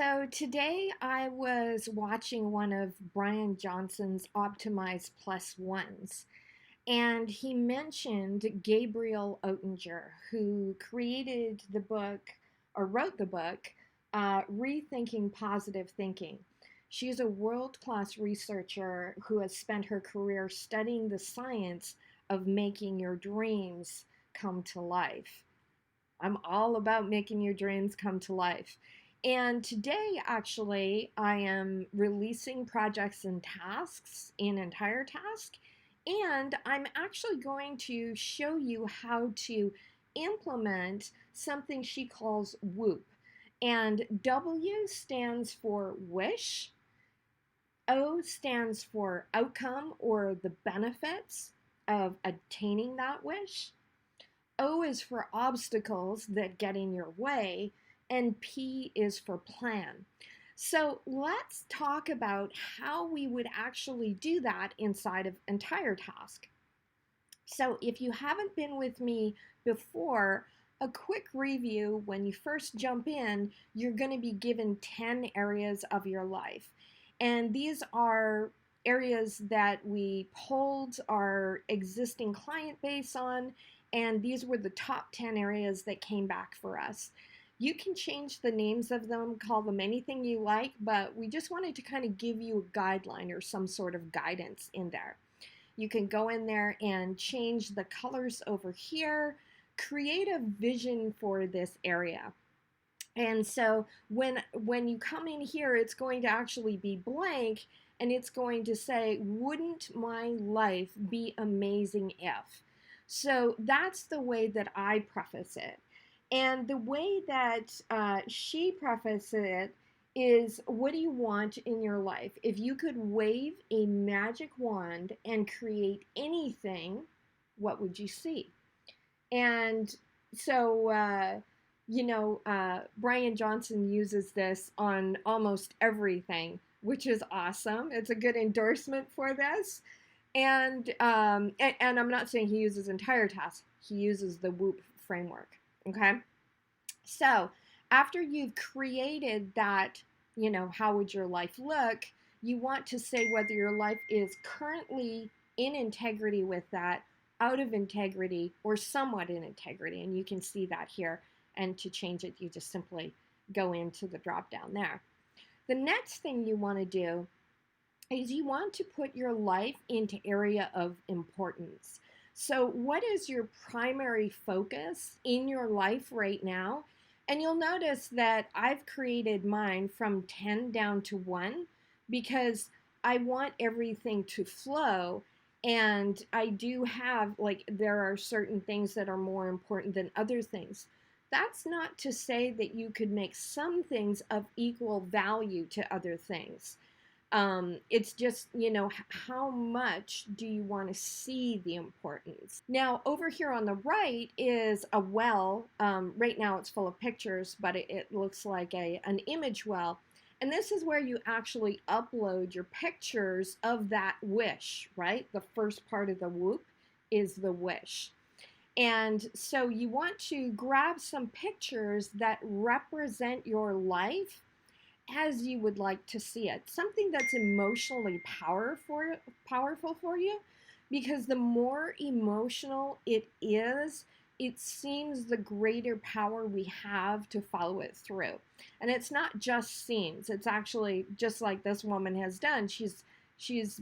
So today I was watching one of Brian Johnson's Optimize Plus Ones, and he mentioned Gabriel Oettinger, who created the book or wrote the book, Rethinking Positive Thinking. She's a world class researcher who has spent her career studying the science of making your dreams come to life. I'm all about making your dreams come to life. And today, actually, I am releasing projects and tasks in EntireTask, and I'm actually going to show you how to implement something she calls WOOP. And W stands for wish, O stands for outcome or the benefits of attaining that wish. O is for obstacles that get in your way, and P is for plan. So let's talk about how we would actually do that inside of EntireTask. So if you haven't been with me before, a quick review: when you first jump in, you're going to be given 10 areas of your life. And these are areas that we polled our existing client base on, and these were the top 10 areas that came back for us. You can change the names of them, call them anything you like, but we just wanted to kind of give you a guideline or some sort of guidance in there. You can go in there and change the colors over here, create a vision for this area. And so when you come in here, it's going to actually be blank, and it's going to say, wouldn't my life be amazing if? So that's the way that I preface it. And the way that she prefaces it is, what do you want in your life? If you could wave a magic wand and create anything, what would you see? And so, Brian Johnson uses this on almost everything, which is awesome. It's a good endorsement for this. And I'm not saying he uses EntireTask. He uses the WOOP framework. Okay. So after you've created that, how would your life look? You want to say whether your life is currently in integrity with that, out of integrity, or somewhat in integrity. And you can see that here. And to change it, you just simply go into the drop down there. The next thing you want to do is you want to put your life into area of importance. So what is your primary focus in your life right now? And you'll notice that I've created mine from 10 down to 1 because I want everything to flow. And I do have, there are certain things that are more important than other things. That's not to say that you could make some things of equal value to other things. It's just, how much do you want to see the importance? Now, over here on the right is a well. Right now it's full of pictures, but it looks like an image well. And this is where you actually upload your pictures of that wish, right? The first part of the WOOP is the wish. And so you want to grab some pictures that represent your life as you would like to see it. Something that's emotionally powerful for you, because the more emotional it is, it seems the greater power we have to follow it through. And it's not just seems, it's actually just like this woman has done. She's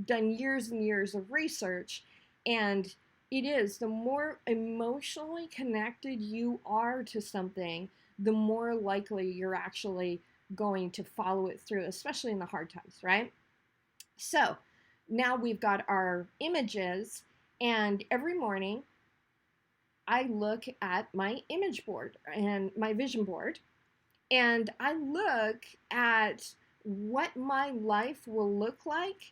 done years and years of research, and it is, the more emotionally connected you are to something, the more likely you're actually going to follow it through, especially in the hard times, right? So now we've got our images, and every morning I look at my image board and my vision board, and I look at what my life will look like,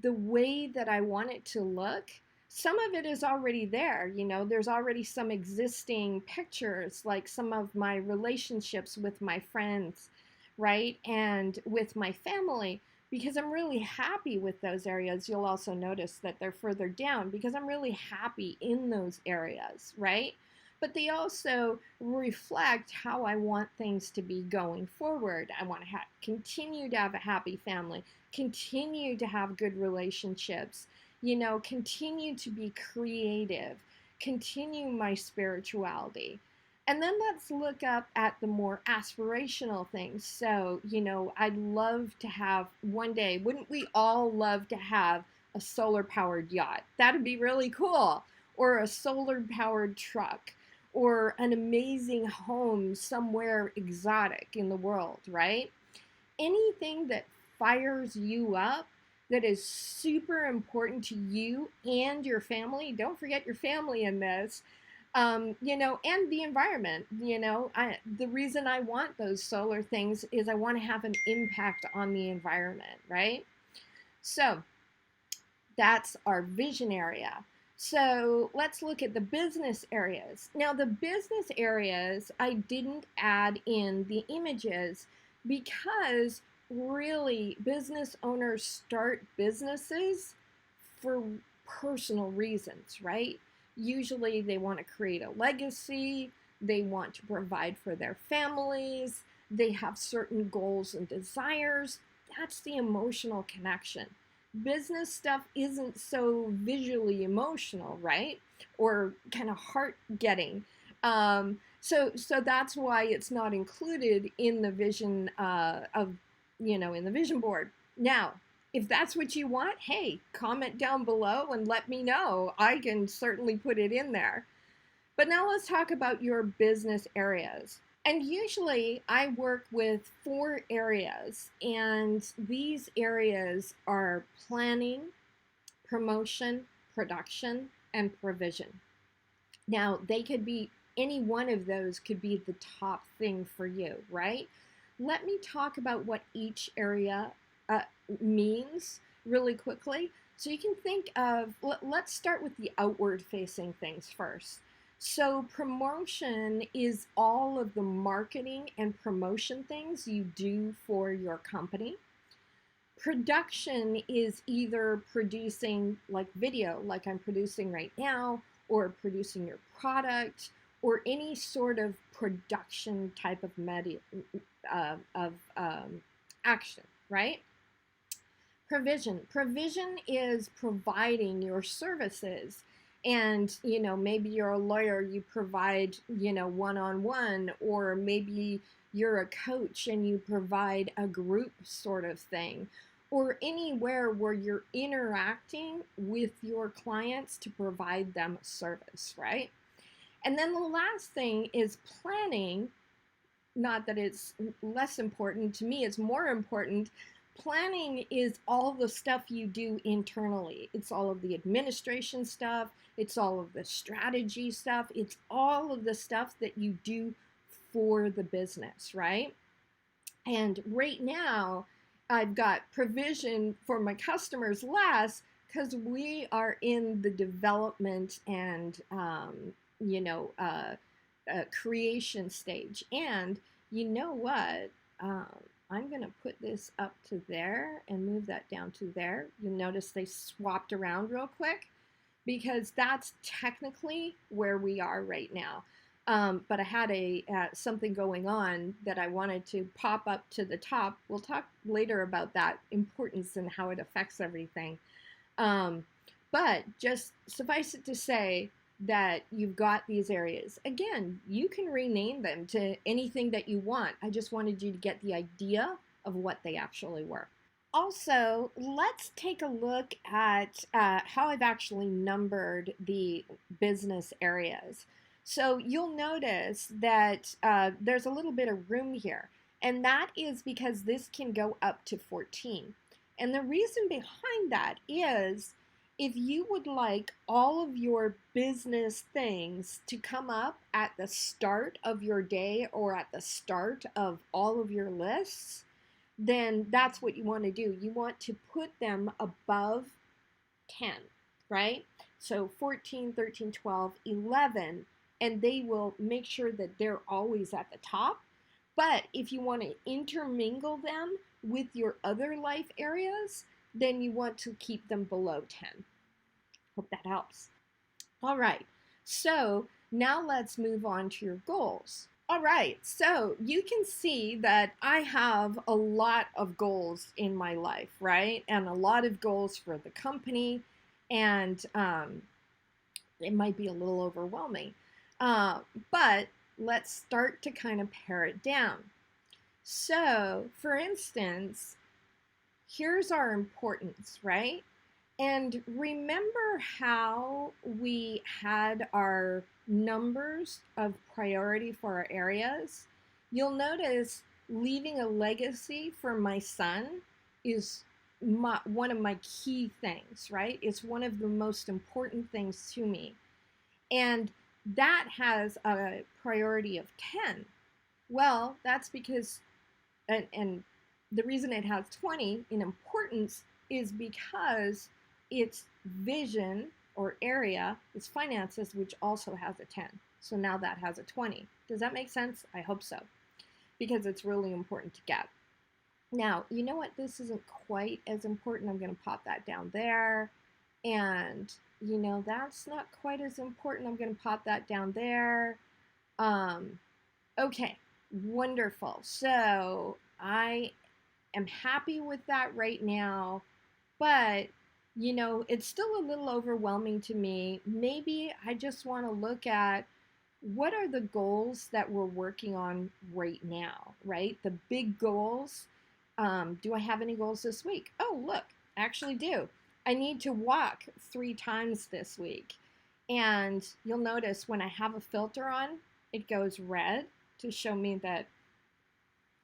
the way that I want it to look. Some of it is already there, there's already some existing pictures, like some of my relationships with my friends, right? And with my family, because I'm really happy with those areas. You'll also notice that they're further down because I'm really happy in those areas, right? but they also reflect how I want things to be going forward. I want to continue to have a happy family, continue to have good relationships, continue to be creative, continue my spirituality. And then let's look up at the more aspirational things. So, I'd love to have one day, wouldn't we all love to have a solar powered yacht? That'd be really cool. Or a solar powered truck, or an amazing home somewhere exotic in the world, right? Anything that fires you up, that is super important to you and your family. Don't forget your family in this. And the environment. The reason I want those solar things is I want to have an impact on the environment, right? So that's our vision area. So let's look at the business areas. Now, the business areas, I didn't add in the images because really business owners start businesses for personal reasons, right? Usually they want to create a legacy, they want to provide for their families, they have certain goals and desires. That's the emotional connection. Business stuff isn't so visually emotional, right? Or kind of heart-getting. So that's why it's not included in the vision in the vision board. Now, if that's what you want, hey, comment down below and let me know. I can certainly put it in there. But now let's talk about your business areas. And usually I work with 4 areas, and these areas are planning, promotion, production, and provision. Now, they could be, any one of those could be the top thing for you, right? Let me talk about what each area means really quickly. So you can think of, let's start with the outward facing things first. So promotion is all of the marketing and promotion things you do for your company. Production is either producing like video, like I'm producing right now, or producing your product, or any sort of production type of action, right? Provision is providing your services. And, maybe you're a lawyer, you provide, one-on-one, or maybe you're a coach and you provide a group sort of thing, or anywhere where you're interacting with your clients to provide them a service, right? And then the last thing is planning. Not that it's less important. To me, it's more important. Planning is all the stuff you do internally. It's all of the administration stuff. It's all of the strategy stuff. It's all of the stuff that you do for the business, right? And right now, I've got provision for my customers less because we are in the development and, creation stage. And you know what? I'm going to put this up to there and move that down to there. You'll notice they swapped around real quick because that's technically where we are right now. But I had something going on that I wanted to pop up to the top. We'll talk later about that importance and how it affects everything. But just suffice it to say that you've got these areas. Again, you can rename them to anything that you want. I just wanted you to get the idea of what they actually were. Also, let's take a look at how I've actually numbered the business areas. So you'll notice that there's a little bit of room here, and that is because this can go up to 14. And the reason behind that is if you would like all of your business things to come up at the start of your day or at the start of all of your lists, then that's what you want to do. You want to put them above 10, right? So 14, 13, 12, 11, and they will make sure that they're always at the top. But if you want to intermingle them with your other life areas, then you want to keep them below 10. Hope that helps. All right, so Now let's move on to your goals. All right, so you can see that I have a lot of goals in my life, right? And a lot of goals for the company, and it might be a little overwhelming. Uh, but let's start to kind of pare it down. So, for instance, here's our importance, right? And remember how we had our numbers of priority for our areas? You'll notice leaving a legacy for my son is one of my key things, right? It's one of the most important things to me. And that has a priority of 10. Well, that's because, and the reason it has 20 in importance is because its vision or area is finances, which also has a 10. So now that has a 20. Does that make sense? I hope so, because it's really important to get. Now, you know what? This isn't quite as important. I'm going to pop that down there. And, you know, that's not quite as important. I'm going to pop that down there. Okay, wonderful. So I am happy with that right now, but you know, it's still a little overwhelming to me. Maybe I just want to look at what are the goals that we're working on right now, right? The big goals. Do I have any goals this week? Oh, look, I actually do. I need to walk 3 times this week. And you'll notice when I have a filter on, it goes red to show me that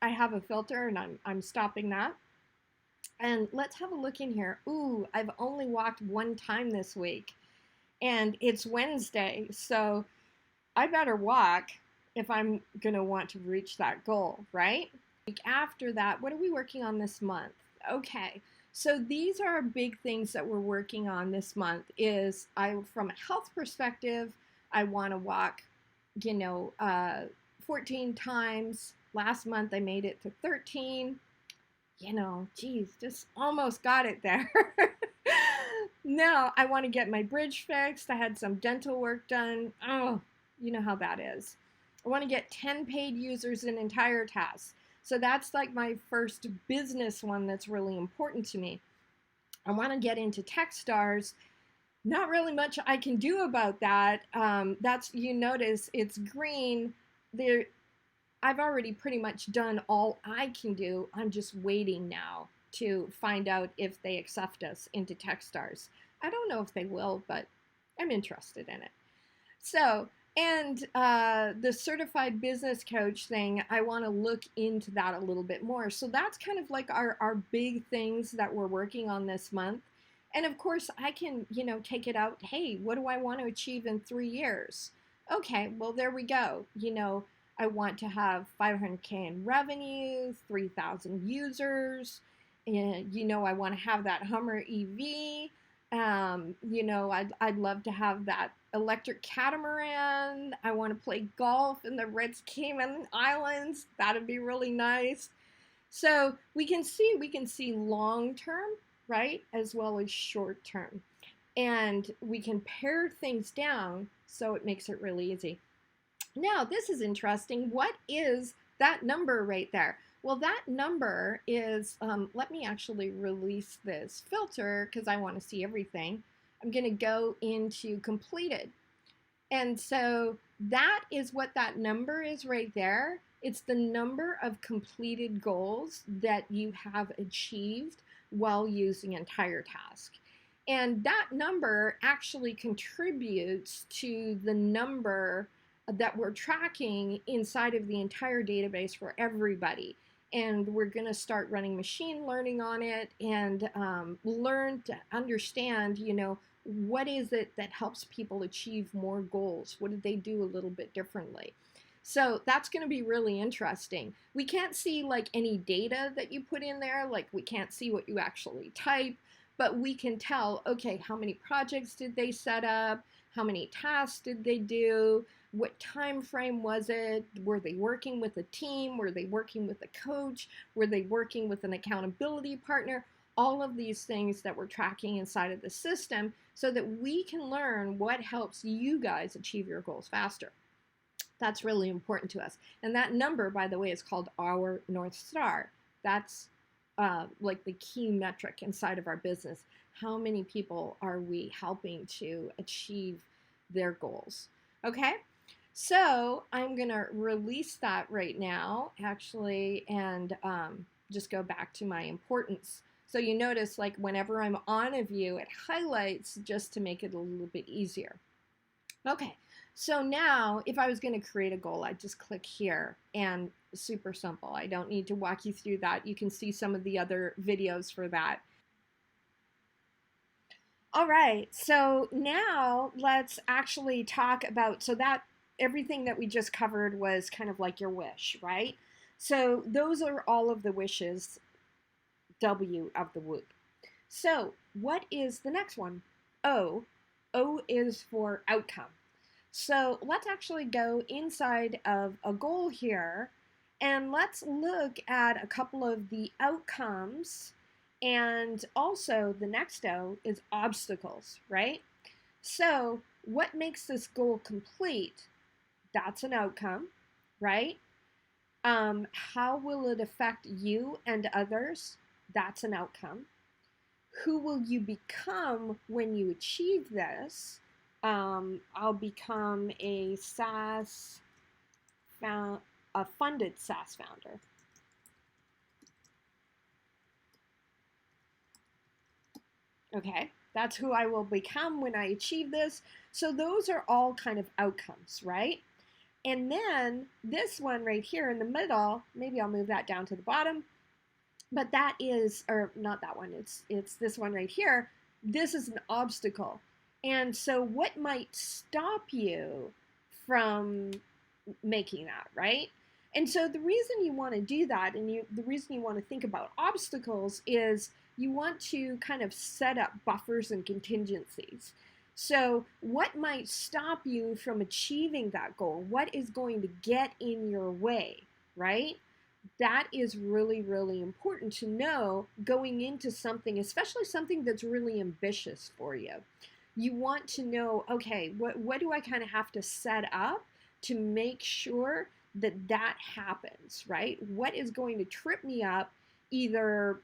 I have a filter and I'm stopping that. And let's have a look in here. Ooh, I've only walked 1 time this week. And it's Wednesday, so I better walk if I'm going to want to reach that goal, right? After that, what are we working on this month? Okay, so these are big things that we're working on this month is from a health perspective, I want to walk, 14 times. Last month I made it to 13. Geez, just almost got it there. Now I want to get my bridge fixed. I had some dental work done. Oh, you know how that is. I want to get 10 paid users in EntireTask. So that's like my first business one that's really important to me. I want to get into Techstars. Not really much I can do about that. You notice it's green. I've already pretty much done all I can do. I'm just waiting now to find out if they accept us into Techstars. I don't know if they will, but I'm interested in it. So, and the certified business coach thing, I want to look into that a little bit more. So that's kind of like our big things that we're working on this month. And of course, I can, take it out. Hey, what do I want to achieve in 3 years? Okay, well, there we go. I want to have 500K in revenue, 3,000 users. And, I want to have that Hummer EV. I'd love to have that electric catamaran. I want to play golf in the Red Cayman Islands. That'd be really nice. So we can see long term, right, as well as short term. And we can pare things down so it makes it really easy. Now, this is interesting. What is that number right there? Well, that number is, let me actually release this filter because I want to see everything. I'm going to go into completed. And so that is what that number is right there. It's the number of completed goals that you have achieved while using EntireTask. And that number actually contributes to the number that we're tracking inside of the entire database for everybody. And we're going to start running machine learning on it and learn to understand, what is it that helps people achieve more goals? What did they do a little bit differently? So that's going to be really interesting. We can't see like any data that you put in there, like we can't see what you actually type, but we can tell, okay, how many projects did they set up? How many tasks did they do? What time frame was it? Were they working with a team? Were they working with a coach? Were they working with an accountability partner? All of these things that we're tracking inside of the system so that we can learn what helps you guys achieve your goals faster. That's really important to us. And that number, by the way, is called our North Star. That's like the key metric inside of our business. How many people are we helping to achieve their goals? Okay, so I'm going to release that right now, actually, and just go back to my importance. So you notice, like, whenever I'm on a view, it highlights just to make it a little bit easier. Okay, so now if I was going to create a goal, I'd just click here, and super simple. I don't need to walk you through that. You can see some of the other videos for that. All right, so now let's actually talk about, so that everything that we just covered was kind of like your wish, right? So those are all of the wishes, W of the WOOP. So what is the next one? O. O is for outcome. So let's actually go inside of a goal here, and let's look at a couple of the outcomes. And also the next O is obstacles, right? So what makes this goal complete? That's an outcome, right? How will it affect you and others? That's an outcome. Who will you become when you achieve this? I'll become a funded SaaS founder. Okay, that's who I will become when I achieve this. So those are all kind of outcomes, right? And then this one right here in the middle, maybe I'll move that down to the bottom, but that is, or not that one, it's this one right here. This is an obstacle. And so what might stop you from making that, right? And so the reason you want to do that, and the reason you want to think about obstacles, is you want to kind of set up buffers and contingencies. So what might stop you from achieving that goal? What is going to get in your way, right? That is really, really important to know going into something, especially something that's really ambitious for you. You want to know, okay, what do I kind of have to set up to make sure that that happens, right? What is going to trip me up, either,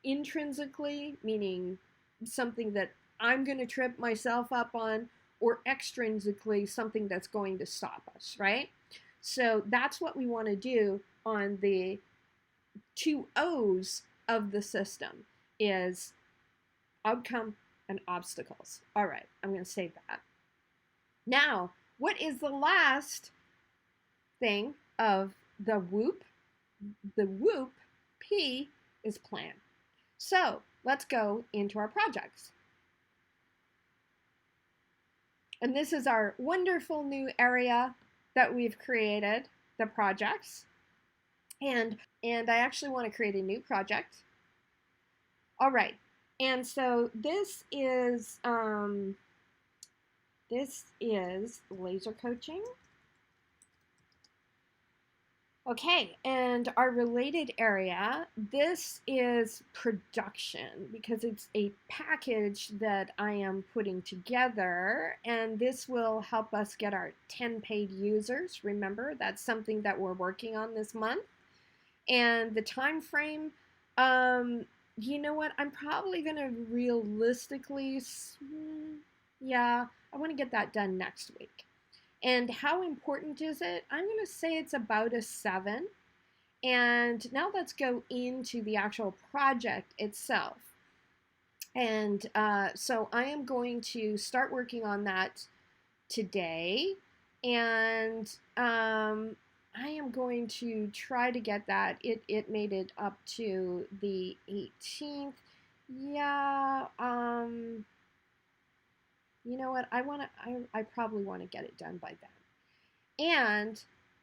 intrinsically, meaning something that I'm going to trip myself up on, or extrinsically, something that's going to stop us, right? So that's what we want to do on the two O's of the system, is outcome and obstacles. All right, I'm going to save that. Now, what is the last thing of the WOOP? The WOOP, P, is plan. So let's go into our projects. And this is our wonderful new area that we've created, the projects. And I actually want to create a new project. All right. And so this is laser coaching. Okay, and our related area, this is production, because it's a package that I am putting together, and this will help us get our 10 paid users. Remember, that's something that we're working on this month. And the time frame, you know what, I'm probably going to realistically, I want to get that done next week. And how important is it? I'm going to say it's about a 7. And now let's go into the actual project itself. And so I am going to start working on that today. And I am going to try to get that. It made it up to the 18th. Yeah. You know what? I probably want to get it done by then. And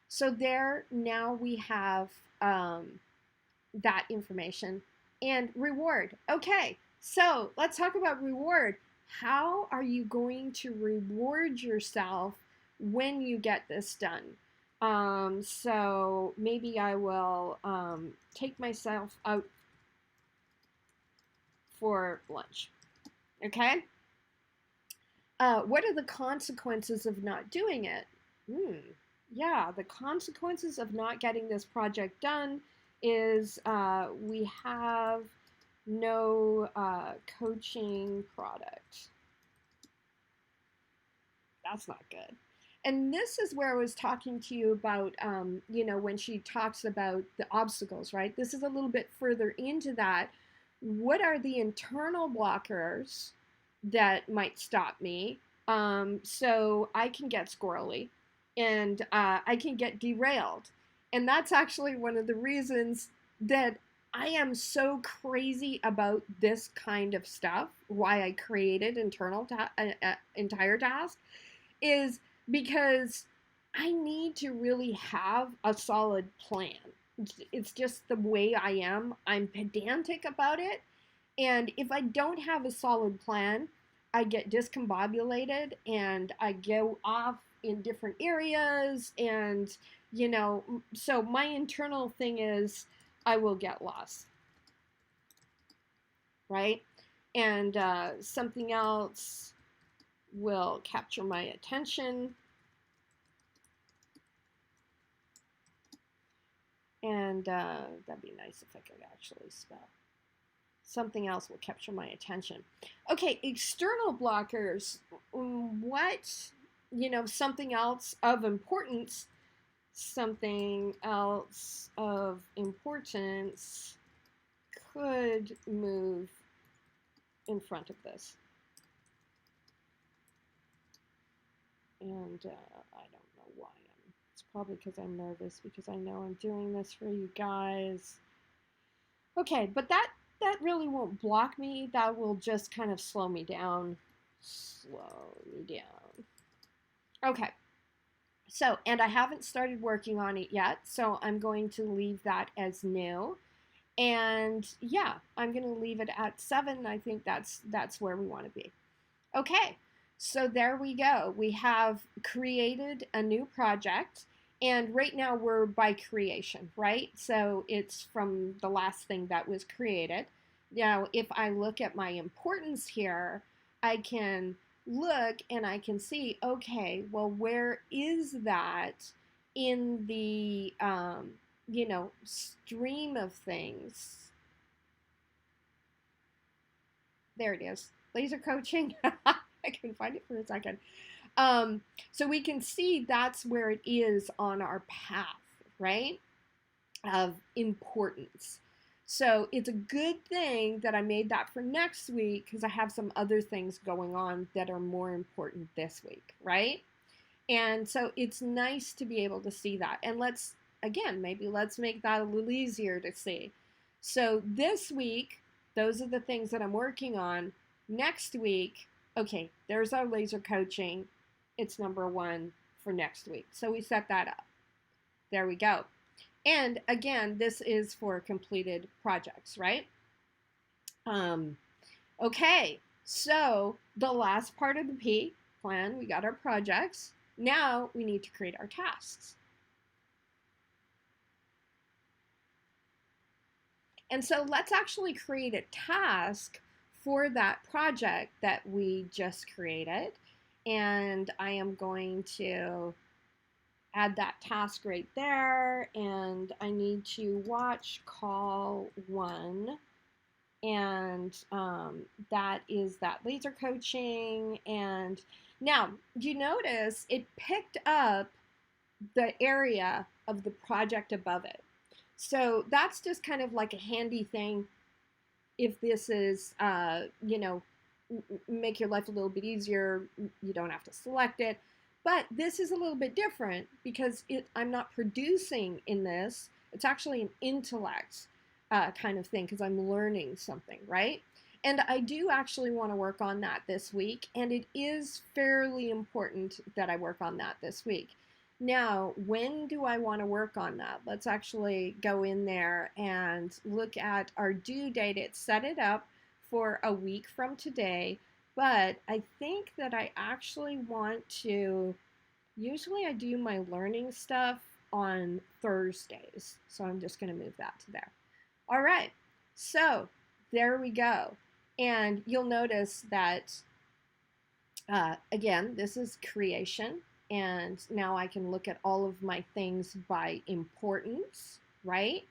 so there, now we have that information. And reward. Okay, so let's talk about reward. How are you going to reward yourself when you get this done? So maybe I will take myself out for lunch. Okay? What are the consequences of not doing it? Yeah, the consequences of not getting this project done is we have no coaching product. That's not good. And this is where I was talking to you about, when she talks about the obstacles, right? This is a little bit further into that. What are the internal blockers that might stop me? So I can get squirrely and I can get derailed. And that's actually one of the reasons that I am so crazy about this kind of stuff, why I created EntireTask, is because I need to really have a solid plan. It's just the way I am. I'm pedantic about it. And if I don't have a solid plan, I get discombobulated and I go off in different areas. And, so my internal thing is I will get lost, right? And something else will capture my attention. And that'd be nice if I could actually spell. Something else will capture my attention. Okay, external blockers. Something else of importance. Something else of importance could move in front of this. And I don't know why. It's probably because I'm nervous, because I know I'm doing this for you guys. Okay, but that really won't block me. That will just kind of slow me down. Okay. So, and I haven't started working on it yet, so I'm going to leave that as new. And yeah, I'm going to leave it at 7. I think that's where we want to be. Okay, so there we go. We have created a new project, and right now we're by creation, right? So it's from the last thing that was created. Now, if I look at my importance here, I can look and I can see, okay, well, where is that in the, stream of things? There it is. Laser coaching. I can find it for a second. So we can see that's where it is on our path, right, of importance. So it's a good thing that I made that for next week, because I have some other things going on that are more important this week, right? And so it's nice to be able to see that. And let's make that a little easier to see. So this week, those are the things that I'm working on. Next week, okay, there's our laser coaching. It's number 1 for next week. So we set that up. There we go. And again, this is for completed projects, right? Okay, so the last part of the P plan, we got our projects. Now we need to create our tasks. And so let's actually create a task for that project that we just created. And I am going to add that task right there, and I need to watch call 1, and that is that laser coaching. And now you notice it picked up the area of the project above it. So that's just kind of like a handy thing if this is, make your life a little bit easier. You don't have to select it. But this is a little bit different because I'm not producing in this. It's actually an intellect kind of thing because I'm learning something, right? And I do actually want to work on that this week, and it is fairly important that I work on that this week. Now, when do I want to work on that? Let's actually go in there and look at our due date. It's set it up for a week from today. But I think that I actually want to, usually I do my learning stuff on Thursdays. So I'm just going to move that to there. All right. So there we go. And you'll notice that Again, this is creation, and now I can look at all of my things by importance, right?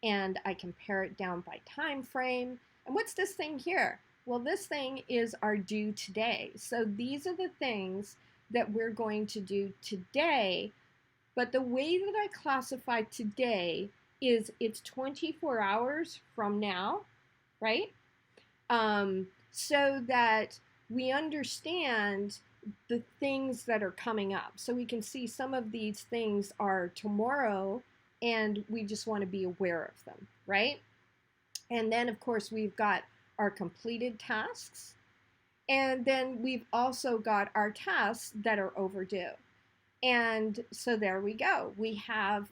And I can pare it down by time frame. And what's this thing here? Well, this thing is our due today. So these are the things that we're going to do today. But the way that I classify today is it's 24 hours from now, right? So that we understand the things that are coming up. So we can see some of these things are tomorrow and we just want to be aware of them, right? And then, of course, we've got our completed tasks. And then we've also got our tasks that are overdue. And so there we go. We have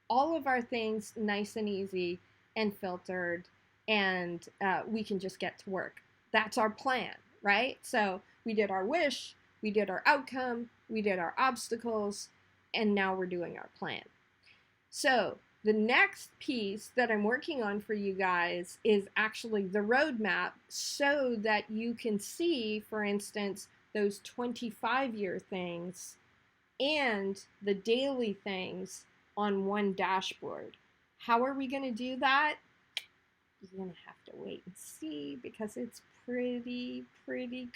all of our things nice and easy and filtered, and we can just get to work. That's our plan, right? So we did our wish, we did our outcome, we did our obstacles, and now we're doing our plan. So the next piece that I'm working on for you guys is actually the roadmap so that you can see, for instance, those 25-year things and the daily things on one dashboard. How are we going to do that? You're going to have to wait and see because it's pretty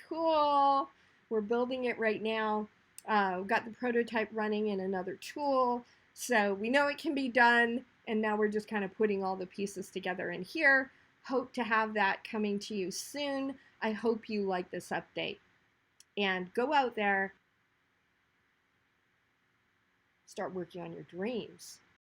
cool. We're building it right now. We've got the prototype running in another tool. So we know it can be done. And now we're just kind of putting all the pieces together in here. Hope to have that coming to you soon. I hope you like this update. And go out there, start working on your dreams.